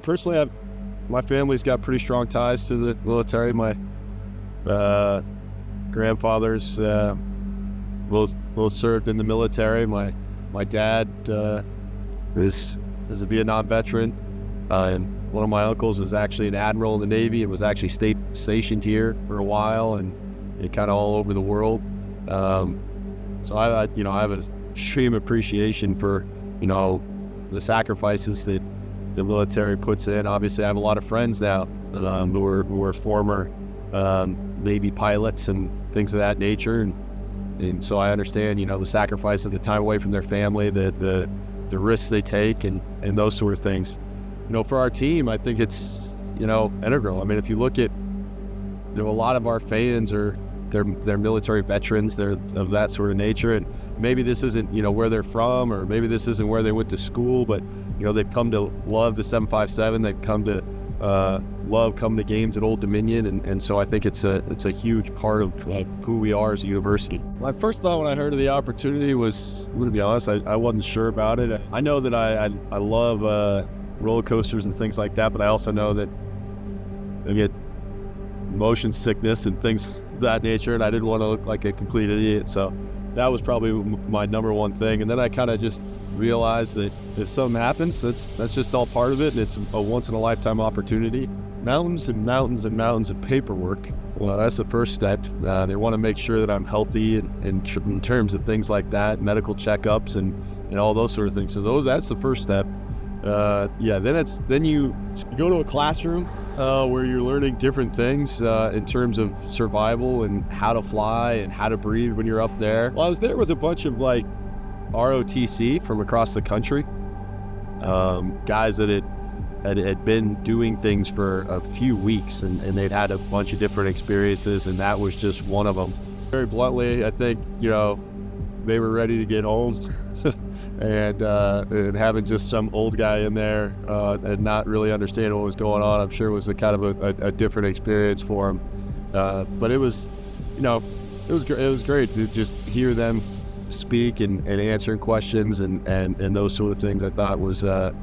Personally, my family's got pretty strong ties to the military. My grandfathers both served in the military. My dad is a Vietnam veteran, and one of my uncles was actually an admiral in the Navy and was actually stationed here for a while and kind of all over the world. So I have an extreme appreciation for the sacrifices that the military puts in. Obviously, I have a lot of friends now who are former Navy pilots and things of that nature, and so I understand the sacrifice of the time away from their family, the risks they take, and those sort of things. For our team, I think it's integral. I mean, if you look at a lot of our fans are they're military veterans. They're of that sort of nature, and maybe this isn't where they're from, or maybe this isn't where they went to school, but they've come to love the 757. They've come to love coming to games at Old Dominion, and so I think it's a huge part of who we are as a university. My first thought when I heard of the opportunity was, to be honest, I wasn't sure about it. I know that I love roller coasters and things like that, but I also know that I get motion sickness and things of that nature, and I didn't want to look like a complete idiot, so that was probably my number one thing. And then I kind of just realized that if something happens, that's just all part of it, and it's a once-in-a-lifetime opportunity. Mountains and mountains and mountains of paperwork, well, that's the first step. They want to make sure that I'm healthy in terms of things like that, medical checkups and all those sort of things. So that's the first step. Then you go to a classroom where you're learning different things in terms of survival and how to fly and how to breathe when you're up there. Well, I was there with a bunch of ROTC from across the country, guys that had been doing things for a few weeks, and they'd had a bunch of different experiences, and that was just one of them. Very bluntly, I think they were ready to get home. and having just some old guy in there and not really understanding what was going on, I'm sure was a kind of a different experience for him. But it was great to just hear them speak and answering questions and those sort of things. I thought was it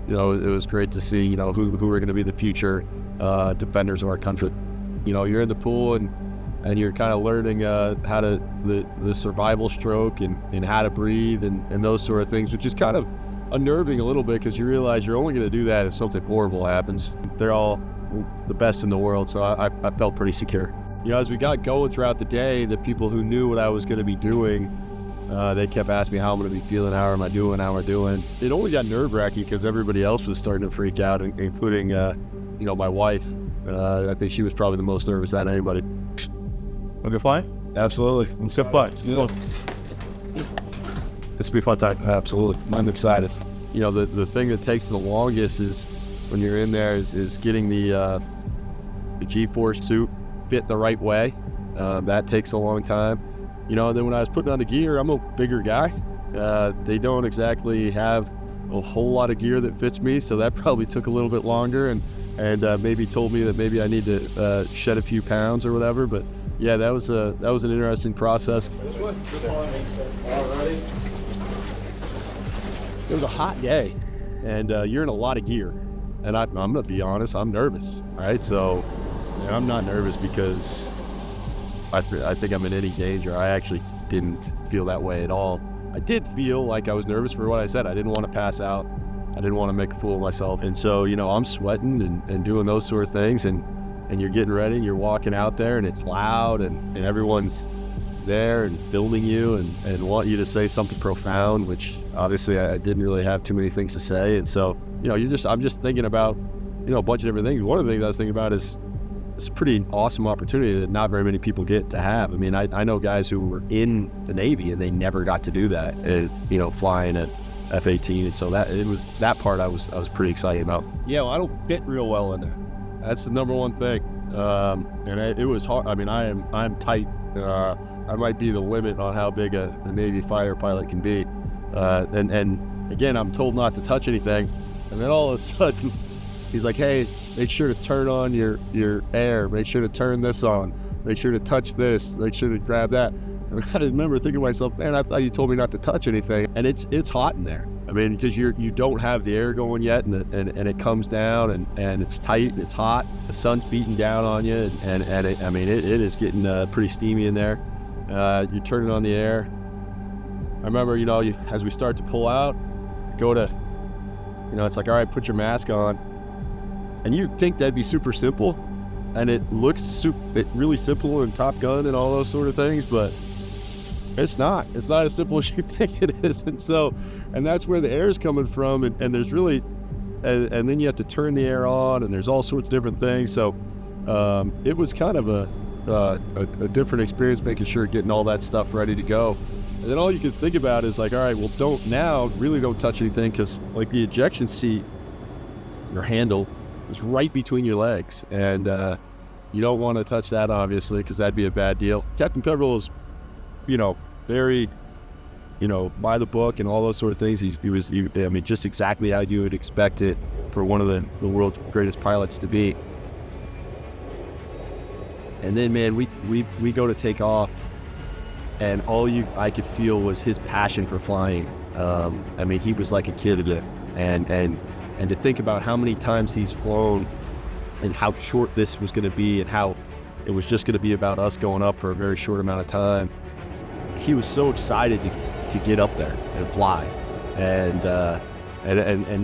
was great to see who are going to be the future defenders of our country. You're in the pool and you're kind of learning how to the survival stroke and how to breathe and those sort of things, which is kind of unnerving a little bit because you realize you're only going to do that if something horrible happens. They're all the best in the world, so I felt pretty secure. As we got going throughout the day, the people who knew what I was going to be doing, they kept asking me how I'm going to be feeling, how am I doing. It only got nerve-wracking because everybody else was starting to freak out, including my wife. I think she was probably the most nervous out of anybody. Want to go flying? Absolutely. Let's go fly. This will be a fun time. Absolutely. I'm excited. The thing that takes the longest is when you're in there is getting the G-force suit fit the right way. That takes a long time. And then when I was putting on the gear, I'm a bigger guy. They don't exactly have a whole lot of gear that fits me, so that probably took a little bit longer and maybe told me that maybe I need to shed a few pounds or whatever. But yeah, that was an interesting process. This one. Alrighty. It was a hot day, and you're in a lot of gear. And I'm going to be honest, I'm nervous, right? So I'm not nervous because I think I'm in any danger. I actually didn't feel that way at all. I did feel like I was nervous for what I said. I didn't want to pass out. I didn't want to make a fool of myself. And so, I'm sweating and doing those sort of things, and you're getting ready, and you're walking out there, and it's loud, and everyone's there and filming you and want you to say something profound, which obviously I didn't really have too many things to say. And so, I'm just thinking about, a bunch of different things. One of the things I was thinking about is it's a pretty awesome opportunity that not very many people get to have. I mean, I know guys who were in the Navy and they never got to do that, flying at F-18. And so that part I was pretty excited about. Yeah, well, I don't fit real well in there. That's the number one thing. And it was hard. I mean, I'm tight. I might be the limit on how big a Navy fighter pilot can be. And again, I'm told not to touch anything. And then all of a sudden, he's like, hey, make sure to turn on your air. Make sure to turn this on. Make sure to touch this. Make sure to grab that. And I remember thinking to myself, man, I thought you told me not to touch anything. And it's hot in there. I mean, because you don't have the air going yet, and it comes down, and it's tight, and it's hot. The sun's beating down on you, and it is getting pretty steamy in there. You turn it on the air. I remember, as we start to pull out, go to, it's like, all right, put your mask on, and you'd think that'd be super simple, and it looks really simple in Top Gun and all those sort of things, but it's not. It's not as simple as you think it is, and that's where the air is coming from, and there's really, and then you have to turn the air on, and there's all sorts of different things. So it was kind of a different experience, making sure getting all that stuff ready to go. And then all you can think about is like, all right, well, don't touch anything, because like the ejection seat, your handle is right between your legs, and you don't want to touch that, obviously, because that'd be a bad deal. Captain Peverill is, very, by the book and all those sort of things. He was just exactly how you would expect it for one of the world's greatest pilots to be. And then, man, we go to take off, and I could feel was his passion for flying. He was like a kid again, and to think about how many times he's flown, and how short this was going to be, and how it was just going to be about us going up for a very short amount of time. He was so excited to get up there and fly, and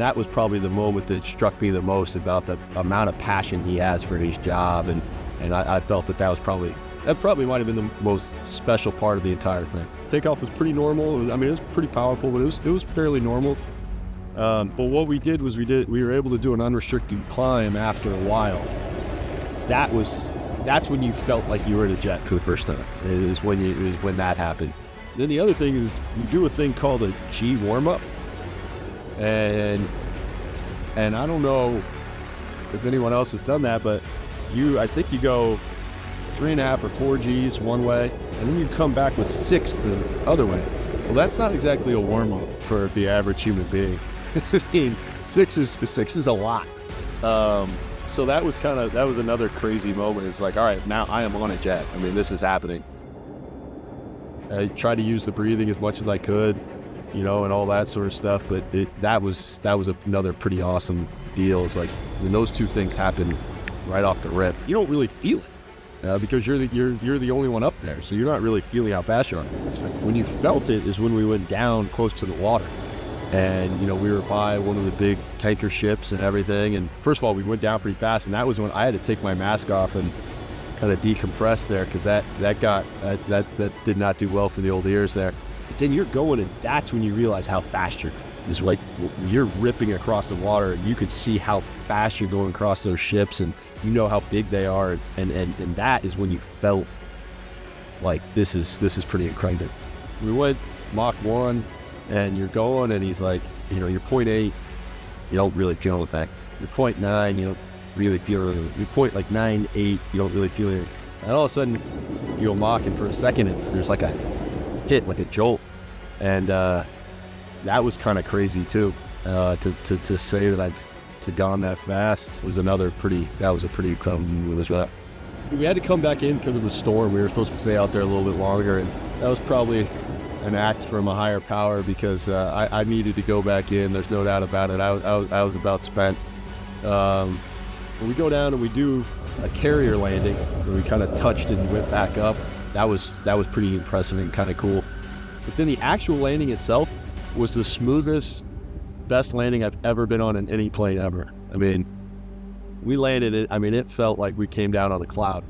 that was probably the moment that struck me the most about the amount of passion he has for his job, and I felt that was probably might have been the most special part of the entire thing. Takeoff was pretty normal. It was pretty powerful, but it was fairly normal. But what we did was we were able to do an unrestricted climb after a while. That's when you felt like you were in a jet for the first time. It was when that happened. Then the other thing is you do a thing called a G warm-up, and I don't know if anyone else has done that, but I think you go 3.5 or 4 Gs one way, and then you come back with 6 the other way. Well, that's not exactly a warm-up for the average human being. 6 is a lot. So that was another crazy moment. It's like, all right, now I am on a jet. This is happening. I tried to use the breathing as much as I could, and all that sort of stuff. But that was another pretty awesome deal. It's like when those two things happen right off the rip, you don't really feel it because you're the only one up there, so you're not really feeling how fast you are. When you felt it is when we went down close to the water. And, we were by one of the big tanker ships and everything. And first of all, we went down pretty fast. And that was when I had to take my mask off and kind of decompress there, because that did not do well for the old ears there. But then you're going, and that's when you realize how fast you're ripping across the water, and you can see how fast you're going across those ships, and you know how big they are. And that is when you felt like this is pretty incredible. We went Mach 1. And you're going, and he's like, you're 0.8, you don't really feel anything. You're 0.9, you don't really feel it. You're 0.98, you don't really feel it. And all of a sudden, you go Mach, for a second, and there's like a hit, like a jolt. And that was kind of crazy too. To say that I've gone that fast was a pretty incredible move as well. We had to come back in because of the storm. We were supposed to stay out there a little bit longer, and that was probably an act from a higher power, because I needed to go back in. There's no doubt about it. I was about spent. When we go down and we do a carrier landing, where we kind of touched and went back up, that was pretty impressive and kind of cool. But then the actual landing itself was the smoothest, best landing I've ever been on in any plane ever. We landed it. It felt like we came down on a cloud,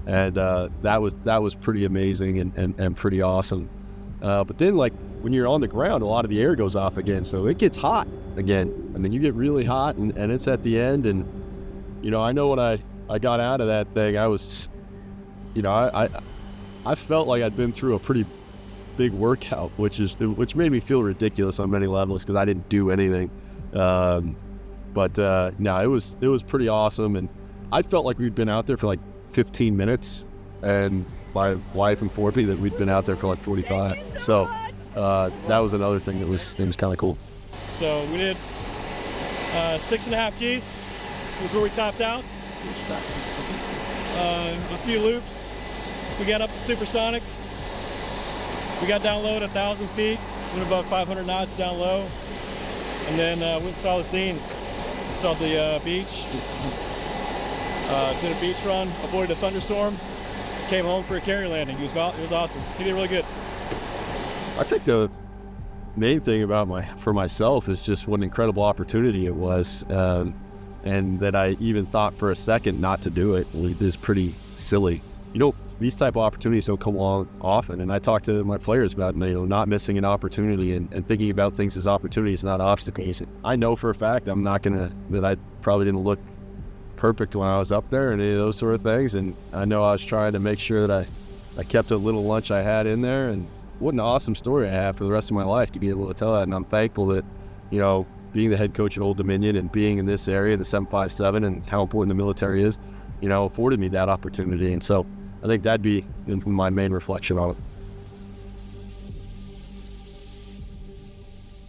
and that was pretty amazing and pretty awesome. But then, like, when you're on the ground, a lot of the air goes off again, so it gets hot again. You get really hot, and it's at the end, and, I know when I got out of that thing, I was, I felt like I'd been through a pretty big workout, which made me feel ridiculous on many levels, because I didn't do anything. But no, it was pretty awesome, and I felt like we'd been out there for like 15 minutes, and my wife informed me that we'd been out there for like 45. So that was another thing that was kind of cool. So we did 6.5 Gs was where we topped out. A few loops. We got up to supersonic. We got down low at 1,000 feet. Went above 500 knots down low. and then went and saw the scenes. Saw the beach. Did a beach run, avoided a thunderstorm, came home for a carry landing. It was awesome. He did really good. I think the main thing for myself is just what an incredible opportunity it was, and that I even thought for a second not to do it is pretty silly. These type of opportunities don't come along often, and I talk to my players about not missing an opportunity and thinking about things as opportunities, not obstacles. I know for a fact that I probably didn't look perfect when I was up there and any of those sort of things, and I know I was trying to make sure that I kept a little lunch I had in there. And what an awesome story I have for the rest of my life to be able to tell that. And I'm thankful that being the head coach at Old Dominion and being in this area, the 757, and how important the military is, afforded me that opportunity. And so I think that'd be my main reflection on it.